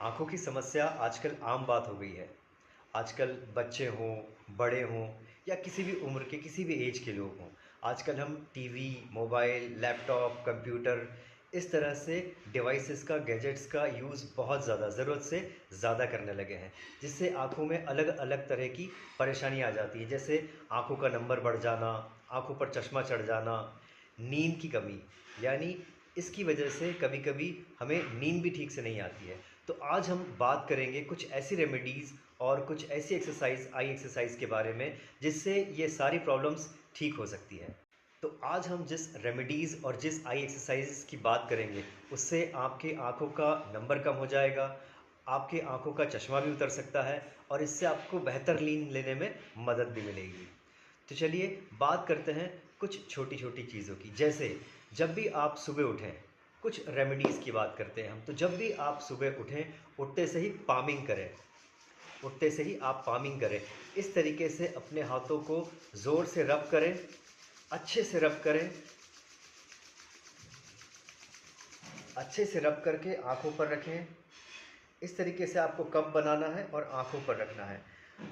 आँखों की समस्या आजकल आम बात हो गई है। आजकल बच्चे हों, बड़े हों या किसी भी उम्र के, किसी भी ऐज के लोग हों, आजकल हम टीवी, मोबाइल, लैपटॉप, कंप्यूटर इस तरह से डिवाइसेस का, गैजेट्स का यूज़ बहुत ज़्यादा ज़रूरत से ज़्यादा करने लगे हैं, जिससे आँखों में अलग-अलग तरह की परेशानियाँ आ जाती हैं। जैसे आँखों का नंबर बढ़ जाना, आँखों पर चश्मा चढ़ जाना, नींद की कमी, यानी इसकी वजह से कभी-कभी हमें नींद भी ठीक से नहीं आती है। तो आज हम बात करेंगे कुछ ऐसी रेमेडीज़ और कुछ ऐसी एक्सरसाइज, आई एक्सरसाइज के बारे में, जिससे ये सारी प्रॉब्लम्स ठीक हो सकती है। तो आज हम जिस रेमेडीज़ और जिस आई एक्सरसाइज की बात करेंगे, उससे आपकी आँखों का नंबर कम हो जाएगा, आपकी आँखों का चश्मा भी उतर सकता है और इससे आपको बेहतर नींद लेने में मदद भी मिलेगी। तो चलिए बात करते हैं कुछ छोटी-छोटी चीज़ों की। जैसे जब भी आप सुबह उठें, कुछ रेमेडीज़ की बात करते हैं हम। तो जब भी आप सुबह उठें, उठते से ही पामिंग करें। उठते से ही आप पामिंग करें। इस तरीके से अपने हाथों को ज़ोर से रब करें, अच्छे से रब करें, अच्छे से रब करके आँखों पर रखें। इस तरीके से आपको कप बनाना है और आँखों पर रखना है।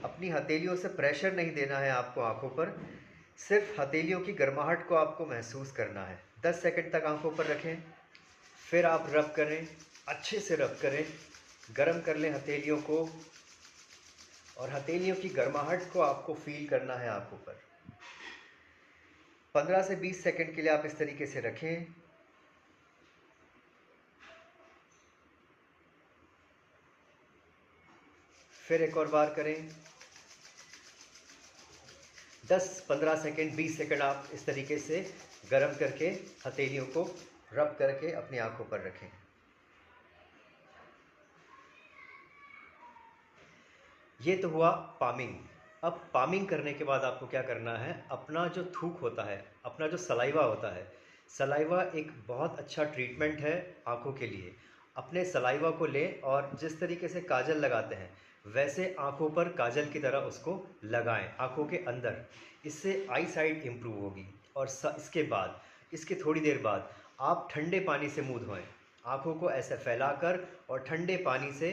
अपनी हथेलियों से प्रेशर नहीं देना है आपको आँखों पर, सिर्फ हथेलियों की गर्माहट को आपको महसूस करना है। 10 सेकंड तक आँखों पर रखें, फिर आप रब करें, अच्छे से रब करें, गरम कर लें हथेलियों को और हथेलियों की गर्माहट को आपको फ़ील करना है आँखों पर। 15 से 20 सेकंड के लिए आप इस तरीके से रखें। फिर एक और बार करें। 10, 15 सेकंड, 20 सेकंड आप इस तरीके से गरम करके हथेलियों को रब करके अपनी आँखों पर रखें। ये तो हुआ पामिंग। अब पामिंग करने के बाद आपको क्या करना है, अपना जो थूक होता है, अपना जो सलाइवा होता है, सलाइवा एक बहुत अच्छा ट्रीटमेंट है आँखों के लिए। अपने सलाइवा को लें और जिस तरीके से काजल लगाते हैं, वैसे आँखों पर काजल की तरह उसको लगाएँ, आँखों के अंदर। इससे आई साइट इम्प्रूव होगी और इसके बाद, इसके थोड़ी देर बाद आप ठंडे पानी से मुँह धोएँ। आँखों को ऐसे फैलाकर और ठंडे पानी से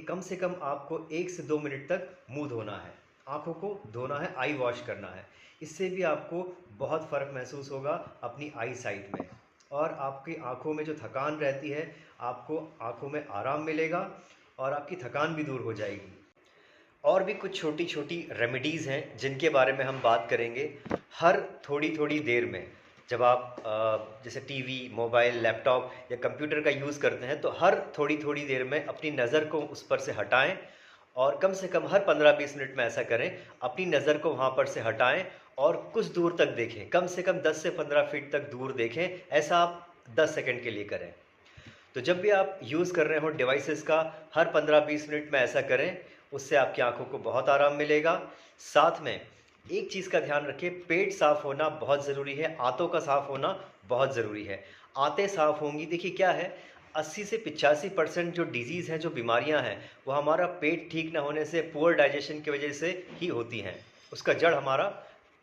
कम से कम आपको 1 से 2 मिनट तक मुँह धोना है। आँखों को धोना है, आई वॉश करना है। इससे भी आपको बहुत फ़र्क महसूस होगा अपनी आई साइट में और आपकी आँखों में जो थकान रहती है, आपको आँखों में आराम मिलेगा और आपकी थकान भी दूर हो जाएगी। और भी कुछ छोटी-छोटी रेमेडीज़ हैं जिनके बारे में हम बात करेंगे। हर थोड़ी-थोड़ी देर में जब आप जैसे टीवी, मोबाइल, लैपटॉप या कंप्यूटर का यूज़ करते हैं, तो हर थोड़ी-थोड़ी देर में अपनी नज़र को उस पर से हटाएँ और कम से कम हर 15-20 मिनट में ऐसा करें। अपनी नज़र को वहाँ पर से हटाएँ और कुछ दूर तक देखें, कम से कम 10 से 15 फीट तक दूर देखें। ऐसा आप 10 सेकंड के लिए करें। तो जब भी आप यूज़ कर रहे हो डिवाइसेस का, हर 15-20 मिनट में ऐसा करें, उससे आपकी आँखों को बहुत आराम मिलेगा। साथ में एक चीज़ का ध्यान रखें, पेट साफ़ होना बहुत ज़रूरी है, आँतों का साफ़ होना बहुत ज़रूरी है। आँतें साफ़ होंगी, देखिए क्या है, 80 से 85% जो डिज़ीज़ हैं, जो बीमारियाँ हैं, वो हमारा पेट ठीक ना होने से, पुअर डाइजेशन की वजह से ही होती हैं। उसका जड़ हमारा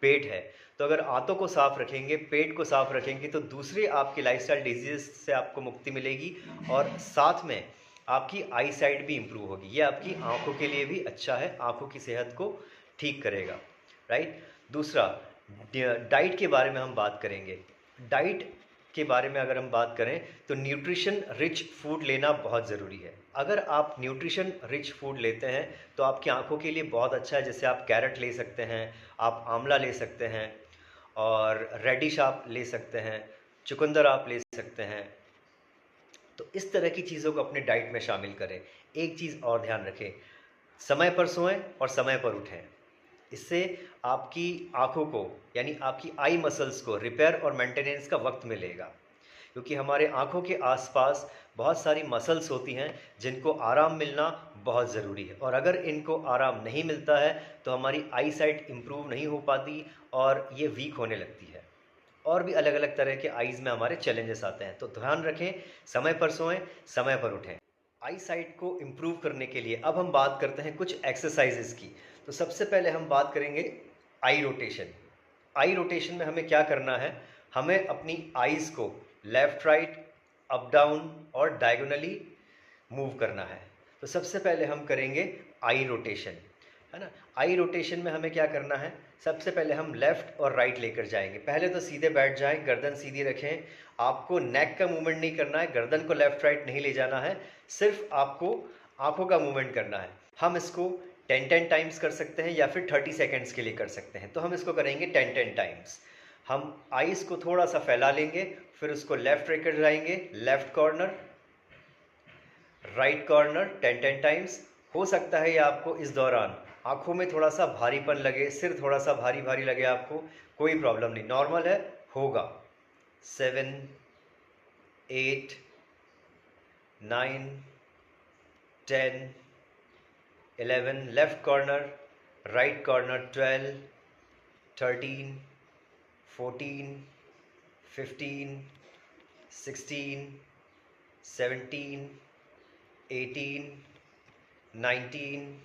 पेट है। तो अगर आँतों को साफ़ रखेंगे, पेट को साफ़ रखेंगे, तो दूसरी आपकी लाइफ़स्टाइल डिज़ीज़ से आपको मुक्ति मिलेगी और साथ में आपकी आई साइट भी इम्प्रूव होगी। ये आपकी आँखों के लिए भी अच्छा है, आँखों की सेहत को ठीक करेगा, राइट? दूसरा, डाइट के बारे में हम बात करेंगे। डाइट के बारे में अगर हम बात करें, तो न्यूट्रिशन रिच फूड लेना बहुत ज़रूरी है। अगर आप न्यूट्रिशन रिच फूड लेते हैं, तो आपकी आँखों के लिए बहुत अच्छा है। जैसे आप कैरट ले सकते हैं, आप आंवला ले सकते हैं और रेडिश आप ले सकते हैं, चुकंदर आप ले सकते हैं। तो इस तरह की चीज़ों को अपने डाइट में शामिल करें। एक चीज़ और ध्यान रखें, समय पर सोएं और समय पर उठें। इससे आपकी आँखों को, यानी आपकी आई मसल्स को रिपेयर और मेंटेनेंस का वक्त मिलेगा, क्योंकि हमारे आँखों के आसपास बहुत सारी मसल्स होती हैं जिनको आराम मिलना बहुत ज़रूरी है और अगर इनको आराम नहीं मिलता है तो हमारी आई साइट इम्प्रूव नहीं हो पाती और ये वीक होने लगती है और भी अलग अलग तरह के आईज़ में हमारे चैलेंजेस आते हैं। तो ध्यान रखें, समय पर सोएं, समय पर उठें। आई साइट को इम्प्रूव करने के लिए अब हम बात करते हैं कुछ एक्सरसाइजेस की। तो सबसे पहले हम बात करेंगे आई रोटेशन। आई रोटेशन में हमें क्या करना है, हमें अपनी आईज़ को लेफ़्ट राइट, अप डाउन और डायगोनली मूव करना है। तो सबसे पहले हम करेंगे आई रोटेशन, है ना। आई रोटेशन में हमें क्या करना है, सबसे पहले हम लेफ़्ट और राइट लेकर जाएंगे। पहले तो सीधे बैठ जाएं, गर्दन सीधी रखें। आपको नेक का मूवमेंट नहीं करना है, गर्दन को लेफ़्ट राइट नहीं ले जाना है, सिर्फ आपको आंखों का मूवमेंट करना है। हम इसको 10-10 टाइम्स कर सकते हैं या फिर 30 सेकेंड्स के लिए कर सकते हैं। तो हम इसको करेंगे 10-10 टाइम्स। हम आइज़ को थोड़ा सा फैला लेंगे, फिर उसको लेफ़्ट लेकर जाएंगे, left corner, right corner 10-10 times. हो सकता है ये आपको इस दौरान आंखों में थोड़ा सा भारीपन लगे, सिर थोड़ा सा भारी भारी लगे, आपको कोई प्रॉब्लम नहीं, नॉर्मल है, होगा। 7, 8, 9, 10, 11, लेफ्ट कॉर्नर, राइट कॉर्नर 12, 13, 14, 15, 16, 17, 18, 19,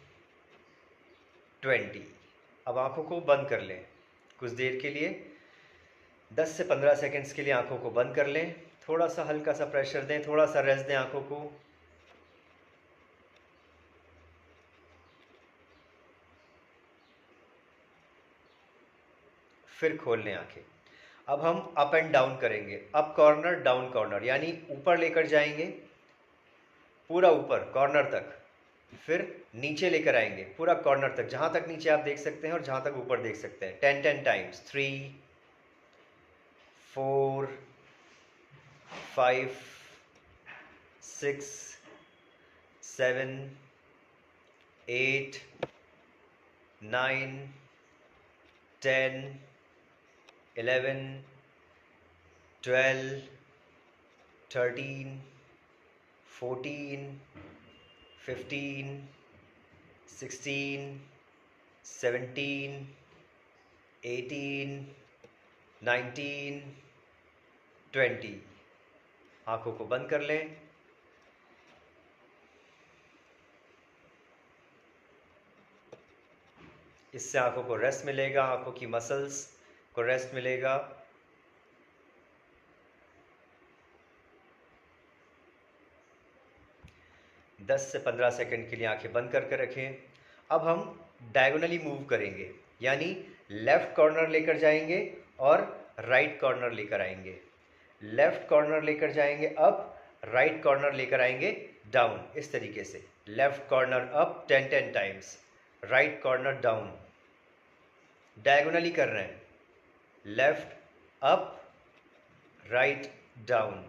20। अब आंखों को बंद कर लें कुछ देर के लिए, 10 से 15 सेकंड्स के लिए आंखों को बंद कर लें। थोड़ा सा हल्का सा प्रेशर दें, थोड़ा सा रेस्ट दें आंखों को। फिर खोल लें आंखें। अब हम अप एंड डाउन करेंगे, अप कॉर्नर डाउन कॉर्नर, यानी ऊपर लेकर जाएंगे पूरा ऊपर कॉर्नर तक, फिर नीचे लेकर आएंगे पूरा कॉर्नर तक, जहां तक नीचे आप देख सकते हैं और जहां तक ऊपर देख सकते हैं। 10-10 टाइम्स। 3, 4, 5, 6, 7, 8, 9, 10, 11, 12, 13, 14, 15, 16, 17, 18, 19, 20। आंखों को बंद कर लें। इससे आंखों को रेस्ट मिलेगा, आंखों की मसल्स को रेस्ट मिलेगा। दस से 15 सेकंड के लिए आंखें बंद करके रखें। अब हम डायगोनली मूव करेंगे, यानी लेफ्ट कॉर्नर लेकर जाएंगे और राइट कॉर्नर लेकर आएंगे। लेफ्ट कॉर्नर लेकर जाएंगे अप, राइट कॉर्नर लेकर आएंगे डाउन, इस तरीके से। Left corner up 10-10 times, right corner down. Diagonally कर रहे हैं, लेफ्ट अप, राइट डाउन।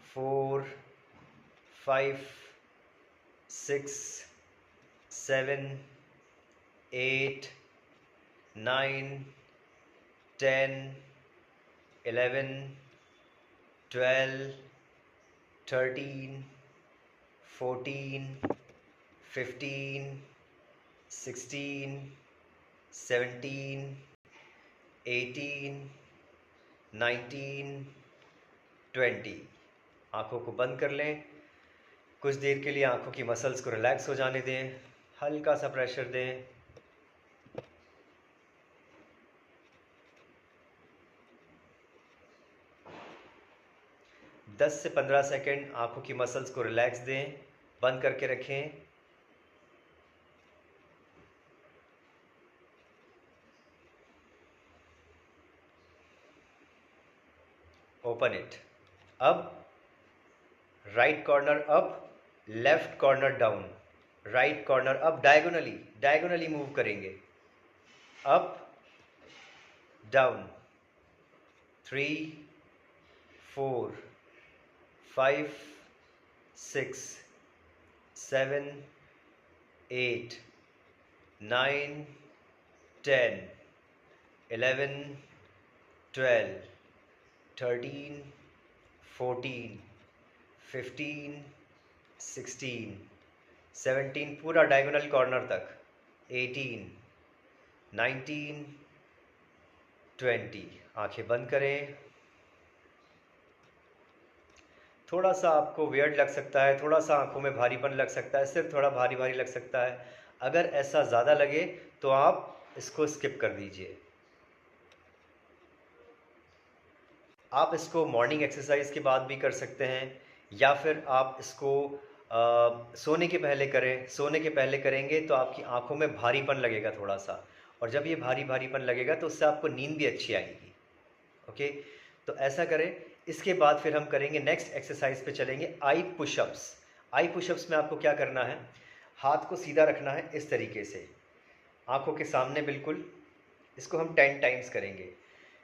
4, 5, 6, 7, 8, 9, 10, 11, 12, 13, 14, 15, 16, 17, 18, 19, 20। आंखों को बंद कर लें। कुछ देर के लिए आंखों की मसल्स को रिलैक्स हो जाने दें, हल्का सा प्रेशर दें। दस से 15 सेकंड आंखों की मसल्स को रिलैक्स दें, बंद करके रखें। Open it. अब right corner up, left corner down, right corner up, diagonally move करेंगे। Up down. 3, 4, 5, 6, 7, 8, 9, 10, 11, 12, 13, 14, 15, 16, 17, पूरा डायगोनल कॉर्नर तक। 18, 19, 20। आंखें बंद करें। थोड़ा सा आपको वियर्ड लग सकता है, थोड़ा सा आंखों में भारीपन लग सकता है, सिर थोड़ा भारी भारी लग सकता है। अगर ऐसा ज़्यादा लगे तो आप इसको स्किप कर दीजिए। आप इसको मॉर्निंग एक्सरसाइज के बाद भी कर सकते हैं, या फिर आप इसको सोने के पहले करें। सोने के पहले करेंगे तो आपकी आँखों में भारीपन लगेगा थोड़ा सा, और जब ये भारीपन लगेगा तो उससे आपको नींद भी अच्छी आएगी। ओके, तो ऐसा करें। इसके बाद फिर हम करेंगे नेक्स्ट एक्सरसाइज पे चलेंगे, आई पुशअप्स। आई पुशअप्स में आपको क्या करना है, हाथ को सीधा रखना है इस तरीके से, आंखों के सामने बिल्कुल। इसको हम 10 टाइम्स करेंगे।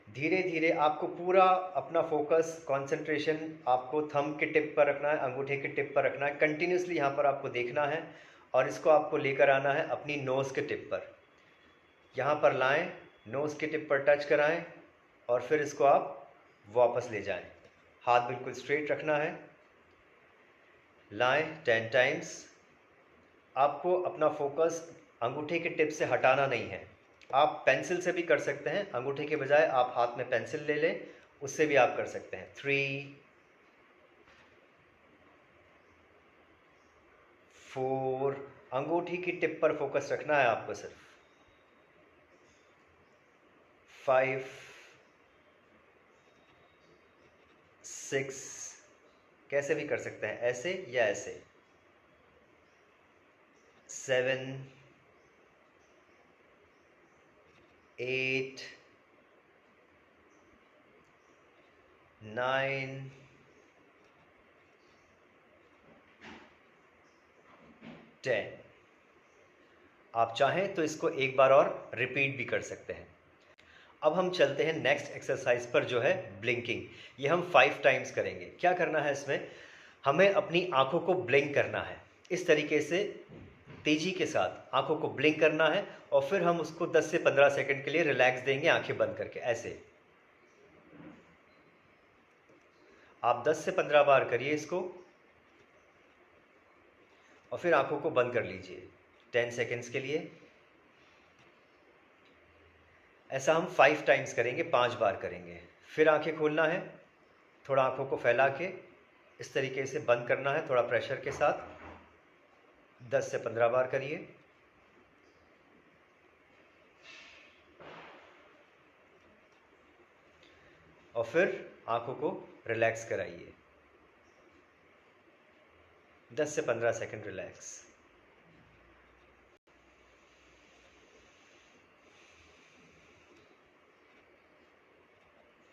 धीरे धीरे आपको पूरा अपना फोकस, कंसंट्रेशन आपको थंब के टिप पर रखना है, अंगूठे के टिप पर रखना है। कंटिन्यूसली यहाँ पर आपको देखना है और इसको आपको लेकर आना है अपनी नोज़ के टिप पर। यहाँ पर लाएं, नोज़ के टिप पर टच कराएं और फिर इसको आप वापस ले जाएं। हाथ बिल्कुल स्ट्रेट रखना है। लाएं 10 टाइम्स। आपको अपना फोकस अंगूठे के टिप से हटाना नहीं है। आप पेंसिल से भी कर सकते हैं, अंगूठे के बजाय आप हाथ में पेंसिल ले लें, उससे भी आप कर सकते हैं। 3 4, अंगूठी की टिप पर फोकस रखना है आपको सिर्फ। 5 6, कैसे भी कर सकते हैं, ऐसे या ऐसे। 7 8 9 10। आप चाहें तो इसको एक बार और रिपीट भी कर सकते हैं। अब हम चलते हैं नेक्स्ट एक्सरसाइज पर, जो है ब्लिंकिंग। ये हम 5 टाइम्स करेंगे। क्या करना है इसमें, हमें अपनी आंखों को ब्लिंक करना है इस तरीके से, तेजी के साथ आंखों को ब्लिंक करना है, और फिर हम उसको 10 से 15 सेकंड के लिए रिलैक्स देंगे आंखें बंद करके, ऐसे। आप 10 से 15 बार करिए इसको और फिर आंखों को बंद कर लीजिए 10 सेकंड्स के लिए। ऐसा हम 5 टाइम्स करेंगे, 5 बार करेंगे। फिर आंखें खोलना है, थोड़ा आंखों को फैला के इस तरीके से बंद करना है, थोड़ा प्रेशर के साथ। 10 से 15 बार करिए। और फिर आंखों को रिलैक्स कराइए, 10 से 15 सेकंड रिलैक्स।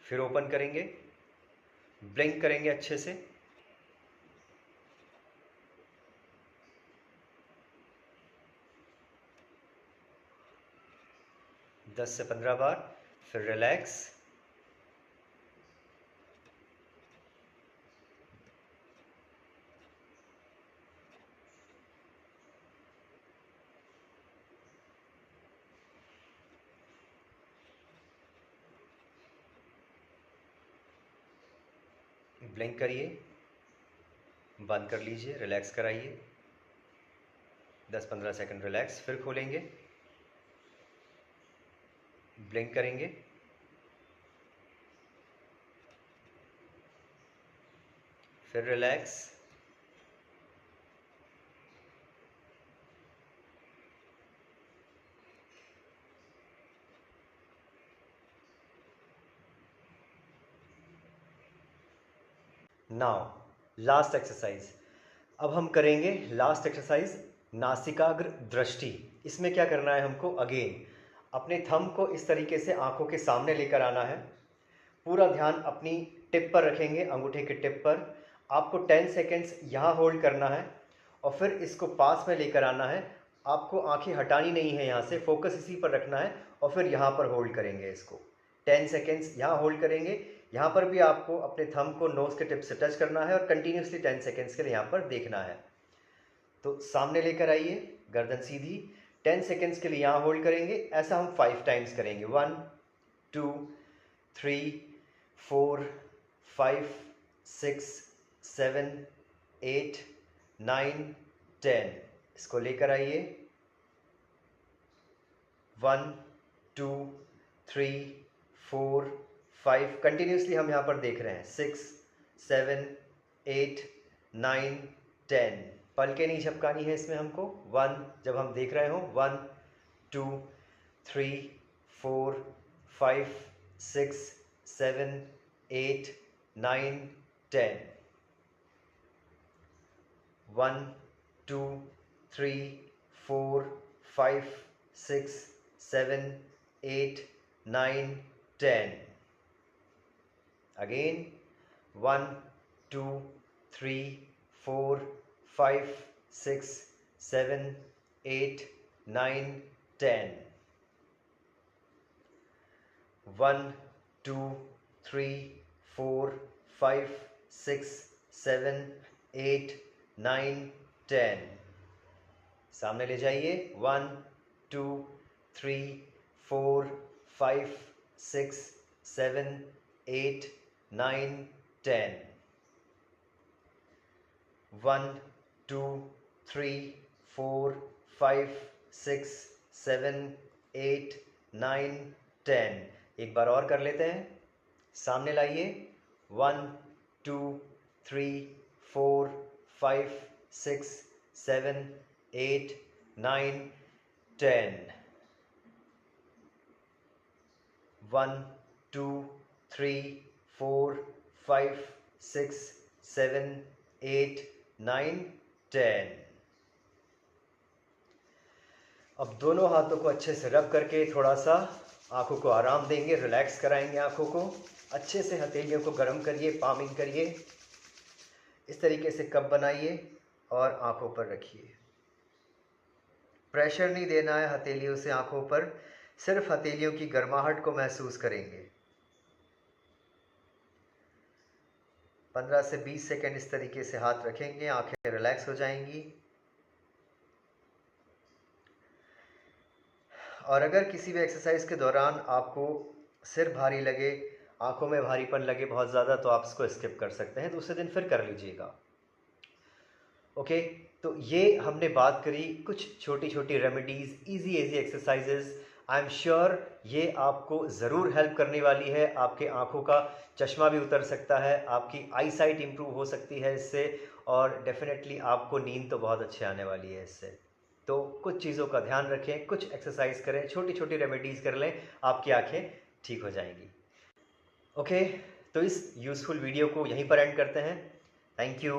फिर ओपन करेंगे, ब्लिंक करेंगे अच्छे से। दस से 15 बार, फिर रिलैक्स। ब्लिंक करिए, बंद कर लीजिए, रिलैक्स कराइए, 10-15 सेकंड रिलैक्स। फिर खोलेंगे, ब्लिंक करेंगे, फिर रिलैक्स। Now last exercise. अब हम करेंगे लास्ट एक्सरसाइज, नासिकाग्र दृष्टि। इसमें क्या करना है हमको, अगेन अपने थंब को इस तरीके से आंखों के सामने लेकर आना है। पूरा ध्यान अपनी टिप पर रखेंगे, अंगूठे के टिप पर। आपको 10 सेकेंड्स यहाँ होल्ड करना है और फिर इसको पास में लेकर आना है। आपको आंखें हटानी नहीं है यहाँ से, फोकस इसी पर रखना है और फिर यहाँ पर होल्ड करेंगे इसको। 10 सेकेंड्स यहाँ होल्ड करेंगे। यहाँ पर भी आपको अपने थंब को नोज़ के टिप से टच करना है और कंटिन्यूसली 10 सेकेंड्स के लिए यहाँ पर देखना है। तो सामने लेकर आइए, गर्दन सीधी, 10 सेकेंड्स के लिए यहाँ होल्ड करेंगे। ऐसा हम 5 टाइम्स करेंगे। 1 2 3 4 5 6 7 8 9 10। इसको लेकर आइए, 1 2 3 4 5, कंटिन्यूसली हम यहाँ पर देख रहे हैं। 6 7 8 9 10। पलकें नहीं झपकानी है इसमें हमको। 1 जब हम देख रहे हो, 1 2 3 4 5 6 7 8 9 10। 1 2 3 4 5 6 7 8 9 10. Again, 1 2 3 4 5 6 7 8 9 10. 1 2 3 4 5 6 7 8 9 10. सामने ले जाइए। 1 2 3 4 5 6 7 8 9 10. 1 2 3 4 5 6 7 8 9 10. एक बार और कर लेते हैं। सामने लाइए। 1 2 3 4 5 6 7 8 9 10. 1 2 3 4 5 6 7 8 9 10. अब दोनों हाथों को अच्छे से रब करके थोड़ा सा आंखों को आराम देंगे, रिलैक्स कराएंगे आंखों को। अच्छे से हथेलियों को गर्म करिए, पामिंग करिए। इस तरीके से कप बनाइए और आंखों पर रखिए। प्रेशर नहीं देना है हथेलियों से आंखों पर, सिर्फ हथेलियों की गर्माहट को महसूस करेंगे। 15 से 20 सेकंड इस तरीके से हाथ रखेंगे, आंखें रिलैक्स हो जाएंगी। और अगर किसी भी एक्सरसाइज के दौरान आपको सिर भारी लगे, आंखों में भारीपन लगे बहुत ज़्यादा, तो आप इसको स्किप कर सकते हैं, दूसरे दिन फिर कर लीजिएगा। ओके, तो ये हमने बात करी कुछ छोटी छोटी remedies, easy exercises. I am sure ये आपको ज़रूर हेल्प करने वाली है। आपके आंखों का चश्मा भी उतर सकता है, आपकी आई साइट इम्प्रूव हो सकती है इससे, और डेफिनेटली आपको नींद तो बहुत अच्छी आने वाली है इससे। तो कुछ चीज़ों का ध्यान रखें, कुछ एक्सरसाइज करें, छोटी छोटी रेमेडीज़ कर लें, आपकी आंखें ठीक हो जाएंगी। ओके, तो इस यूज़फुल वीडियो को यहीं पर एंड करते हैं। Thank you.